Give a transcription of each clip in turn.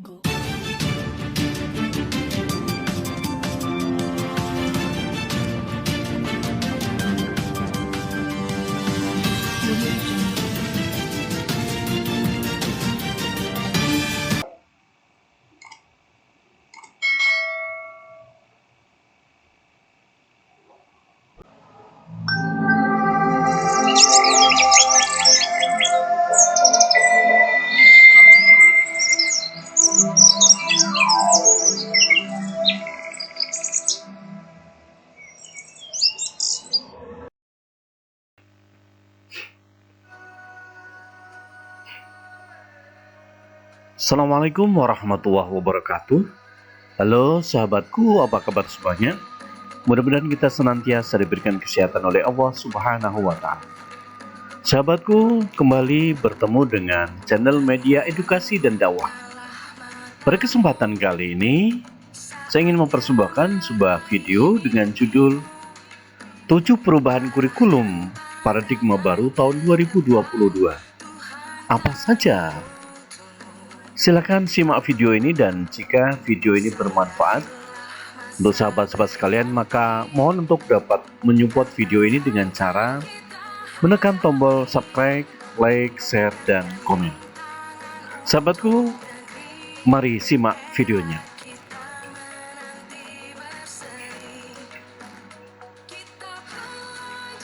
Go. Assalamualaikum warahmatullahi wabarakatuh. Halo sahabatku, apa kabar semuanya? Mudah-mudahan kita senantiasa diberikan kesehatan oleh Allah Subhanahu wa Ta'ala. Sahabatku, kembali bertemu dengan channel media edukasi dan dakwah. Pada kesempatan kali ini, saya ingin mempersembahkan sebuah video dengan judul 7 perubahan kurikulum paradigma baru tahun 2022. Apa saja? Silakan simak video ini, dan jika video ini bermanfaat untuk sahabat-sahabat sekalian, maka mohon untuk dapat menyupport video ini dengan cara menekan tombol subscribe, like, share, dan komen. Sahabatku, mari simak videonya.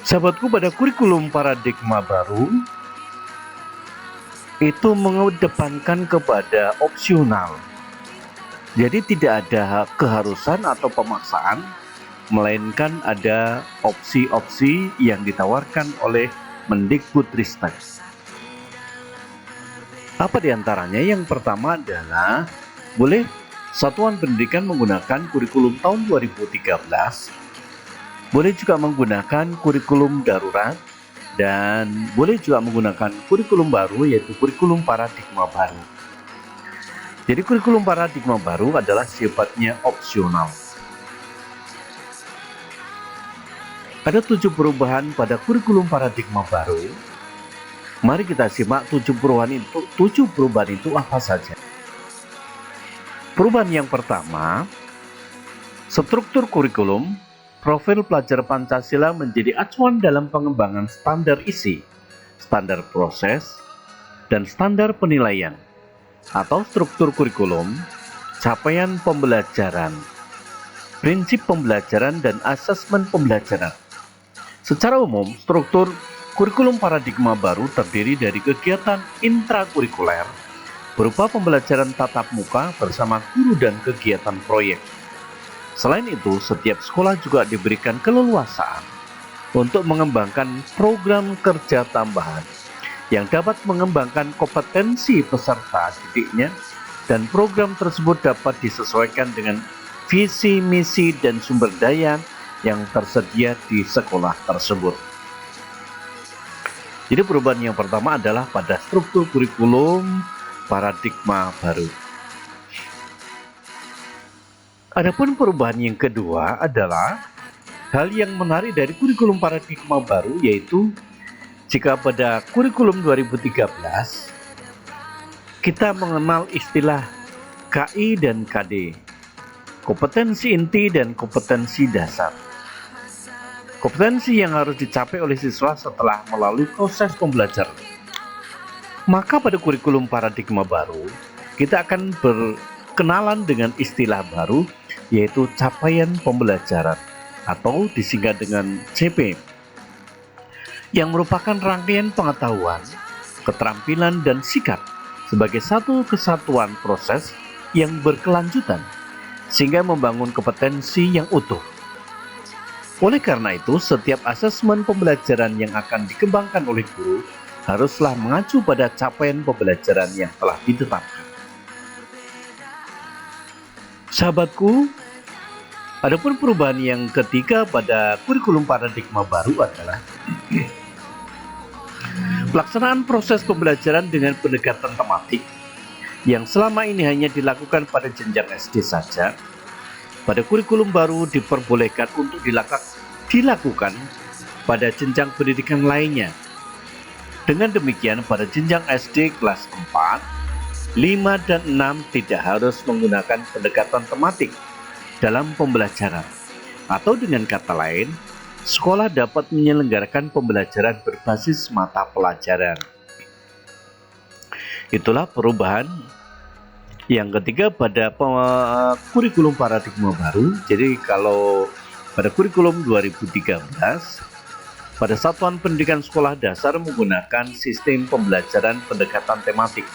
Sahabatku, pada kurikulum paradigma baru itu mengedepankan kepada opsional. Jadi tidak ada keharusan atau pemaksaan, melainkan ada opsi-opsi yang ditawarkan oleh Mendikbudristek. Apa diantaranya? Yang pertama adalah boleh satuan pendidikan menggunakan kurikulum tahun 2013, boleh juga menggunakan kurikulum darurat, dan boleh juga menggunakan kurikulum baru, yaitu kurikulum paradigma baru. Jadi kurikulum paradigma baru adalah sifatnya opsional. Ada 7 perubahan pada kurikulum paradigma baru. Mari kita simak 7 perubahan itu apa saja. Perubahan yang pertama, struktur kurikulum. Profil pelajar Pancasila menjadi acuan dalam pengembangan standar isi, standar proses, dan standar penilaian atau struktur kurikulum, capaian pembelajaran, prinsip pembelajaran, dan asesmen pembelajaran. Secara umum, struktur kurikulum paradigma baru terdiri dari kegiatan intrakurikuler berupa pembelajaran tatap muka bersama guru dan kegiatan proyek. Selain itu, setiap sekolah juga diberikan keleluasaan untuk mengembangkan program kerja tambahan yang dapat mengembangkan kompetensi peserta didiknya, dan program tersebut dapat disesuaikan dengan visi, misi, dan sumber daya yang tersedia di sekolah tersebut. Jadi perubahan yang pertama adalah pada struktur kurikulum paradigma baru. Adapun perubahan yang kedua adalah hal yang menarik dari kurikulum paradigma baru, yaitu jika pada kurikulum 2013 kita mengenal istilah KI dan KD, kompetensi inti dan kompetensi dasar. Kompetensi yang harus dicapai oleh siswa setelah melalui proses pembelajaran. Maka pada kurikulum paradigma baru kita akan berkenalan dengan istilah baru, yaitu capaian pembelajaran atau disingkat dengan CP, yang merupakan rangkaian pengetahuan, keterampilan, dan sikap sebagai satu kesatuan proses yang berkelanjutan sehingga membangun kompetensi yang utuh. Oleh karena itu, setiap asesmen pembelajaran yang akan dikembangkan oleh guru haruslah mengacu pada capaian pembelajaran yang telah ditetapkan. Sahabatku, adapun perubahan yang ketiga pada kurikulum paradigma baru adalah pelaksanaan proses pembelajaran dengan pendekatan tematik yang selama ini hanya dilakukan pada jenjang SD saja. Pada kurikulum baru diperbolehkan untuk dilakukan pada jenjang pendidikan lainnya. Dengan demikian, pada jenjang SD kelas 4 5 dan 6 tidak harus menggunakan pendekatan tematik dalam pembelajaran. Atau dengan kata lain, sekolah dapat menyelenggarakan pembelajaran berbasis mata pelajaran. Itulah perubahan yang ketiga pada kurikulum paradigma baru. Jadi kalau pada kurikulum 2013, pada satuan pendidikan sekolah dasar menggunakan sistem pembelajaran pendekatan tematik.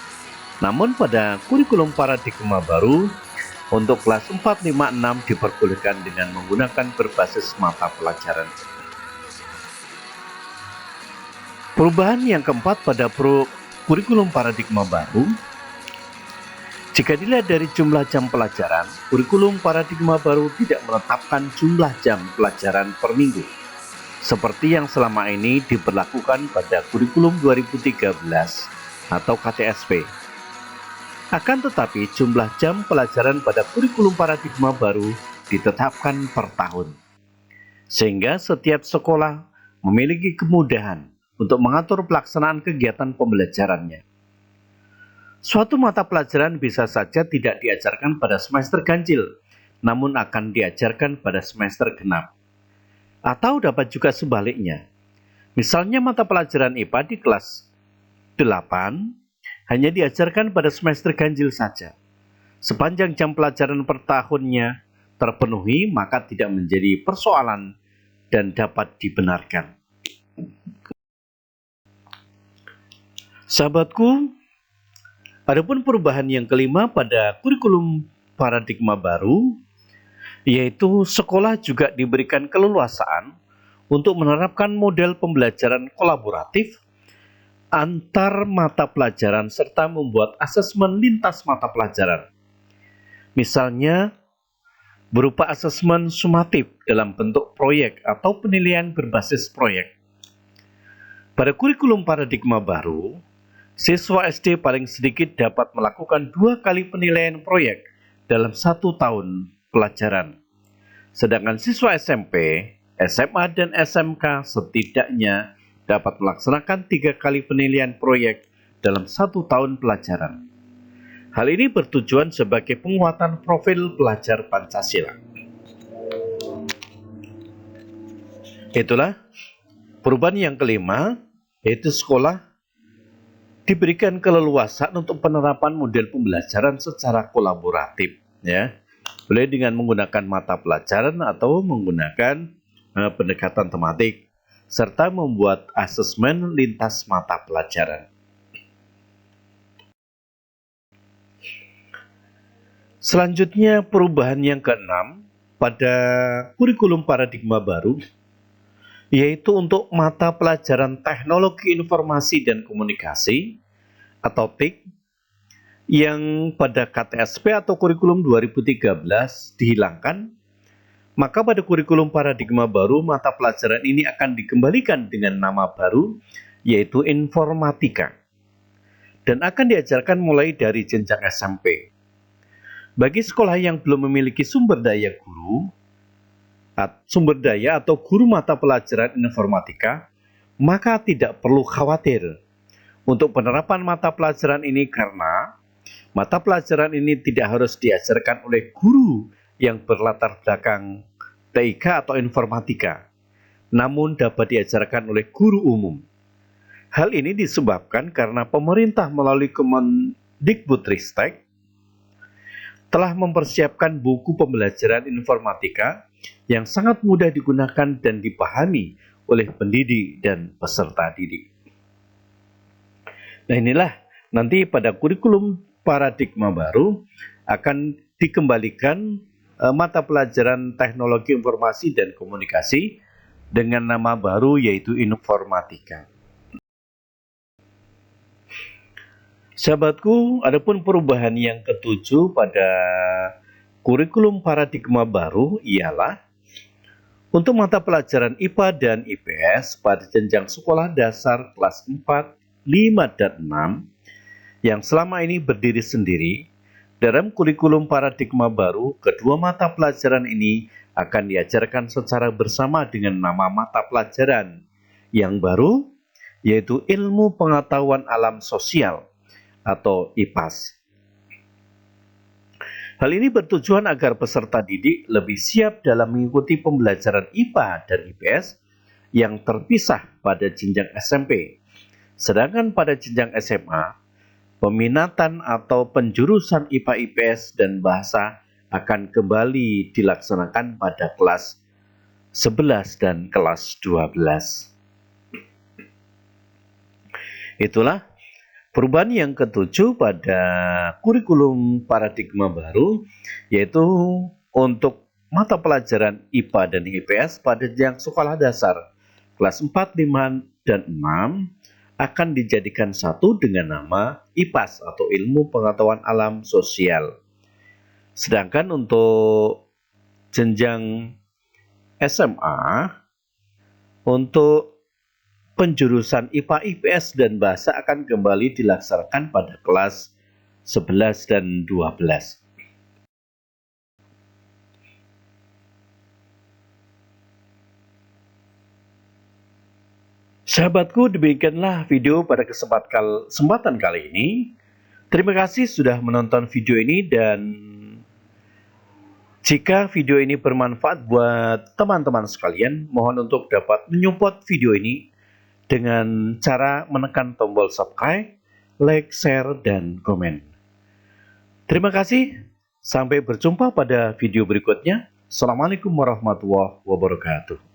Namun pada kurikulum paradigma baru, untuk kelas 4, 5, 6 diperbolehkan dengan menggunakan berbasis mata pelajaran. Perubahan yang keempat pada kurikulum paradigma baru, jika dilihat dari jumlah jam pelajaran, kurikulum paradigma baru tidak menetapkan jumlah jam pelajaran per minggu, seperti yang selama ini diberlakukan pada kurikulum 2013 atau KTSP. Akan tetapi, jumlah jam pelajaran pada kurikulum paradigma baru ditetapkan per tahun, sehingga setiap sekolah memiliki kemudahan untuk mengatur pelaksanaan kegiatan pembelajarannya. Suatu mata pelajaran bisa saja tidak diajarkan pada semester ganjil, namun akan diajarkan pada semester genap. Atau dapat juga sebaliknya. Misalnya mata pelajaran IPA di kelas 8 hanya diajarkan pada semester ganjil saja. Sepanjang jam pelajaran per tahunnya terpenuhi, maka tidak menjadi persoalan dan dapat dibenarkan. Sahabatku, adapun perubahan yang kelima pada kurikulum paradigma baru, yaitu sekolah juga diberikan keleluasaan untuk menerapkan model pembelajaran kolaboratif antar mata pelajaran serta membuat asesmen lintas mata pelajaran. Misalnya, berupa asesmen sumatif dalam bentuk proyek atau penilaian berbasis proyek. Pada kurikulum paradigma baru, siswa SD paling sedikit dapat melakukan 2 kali penilaian proyek dalam 1 tahun pelajaran. Sedangkan siswa SMP, SMA, dan SMK setidaknya dapat melaksanakan 3 kali penilaian proyek dalam 1 tahun pelajaran. Hal ini bertujuan sebagai penguatan profil pelajar Pancasila. Itulah perubahan yang kelima, yaitu sekolah diberikan keleluasaan untuk penerapan model pembelajaran secara kolaboratif, ya. Boleh dengan menggunakan mata pelajaran atau menggunakan pendekatan tematik, serta membuat asesmen lintas mata pelajaran. Selanjutnya, perubahan yang keenam pada kurikulum paradigma baru, yaitu untuk mata pelajaran teknologi informasi dan komunikasi atau TIK, yang pada KTSP atau kurikulum 2013 dihilangkan. Maka pada kurikulum paradigma baru, mata pelajaran ini akan dikembalikan dengan nama baru, yaitu informatika, dan akan diajarkan mulai dari jenjang SMP. Bagi sekolah yang belum memiliki sumber daya atau guru mata pelajaran informatika, maka tidak perlu khawatir untuk penerapan mata pelajaran ini, karena mata pelajaran ini tidak harus diajarkan oleh guru yang berlatar belakang TIK atau informatika, namun dapat diajarkan oleh guru umum. Hal ini disebabkan karena pemerintah melalui Kemendikbudristek telah mempersiapkan buku pembelajaran informatika yang sangat mudah digunakan dan dipahami oleh pendidik dan peserta didik. Nah, inilah nanti pada kurikulum paradigma baru akan dikembalikan mata pelajaran teknologi informasi dan komunikasi dengan nama baru, yaitu informatika. Sahabatku, adapun perubahan yang ketujuh pada kurikulum paradigma baru ialah untuk mata pelajaran IPA dan IPS pada jenjang sekolah dasar kelas 4, 5, dan 6 yang selama ini berdiri sendiri. Dalam kurikulum paradigma baru, kedua mata pelajaran ini akan diajarkan secara bersama dengan nama mata pelajaran yang baru, yaitu Ilmu Pengetahuan Alam Sosial atau IPAS. Hal ini bertujuan agar peserta didik lebih siap dalam mengikuti pembelajaran IPA dan IPS yang terpisah pada jenjang SMP. Sedangkan pada jenjang SMA, peminatan atau penjurusan IPA, IPS, dan bahasa akan kembali dilaksanakan pada kelas 11 dan kelas 12. Itulah perubahan yang ketujuh pada kurikulum paradigma baru, yaitu untuk mata pelajaran IPA dan IPS pada jenjang sekolah dasar kelas 4, 5, dan 6 akan dijadikan satu dengan nama IPAS atau Ilmu Pengetahuan Alam Sosial. Sedangkan untuk jenjang SMA, untuk penjurusan IPA, IPS, dan bahasa akan kembali dilaksanakan pada kelas 11 dan 12. Sahabatku, demikianlah video pada kesempatan kali ini. Terima kasih sudah menonton video ini, dan jika video ini bermanfaat buat teman-teman sekalian, mohon untuk dapat menyupport video ini dengan cara menekan tombol subscribe, like, share, dan komen. Terima kasih. Sampai berjumpa pada video berikutnya. Assalamualaikum warahmatullahi wabarakatuh.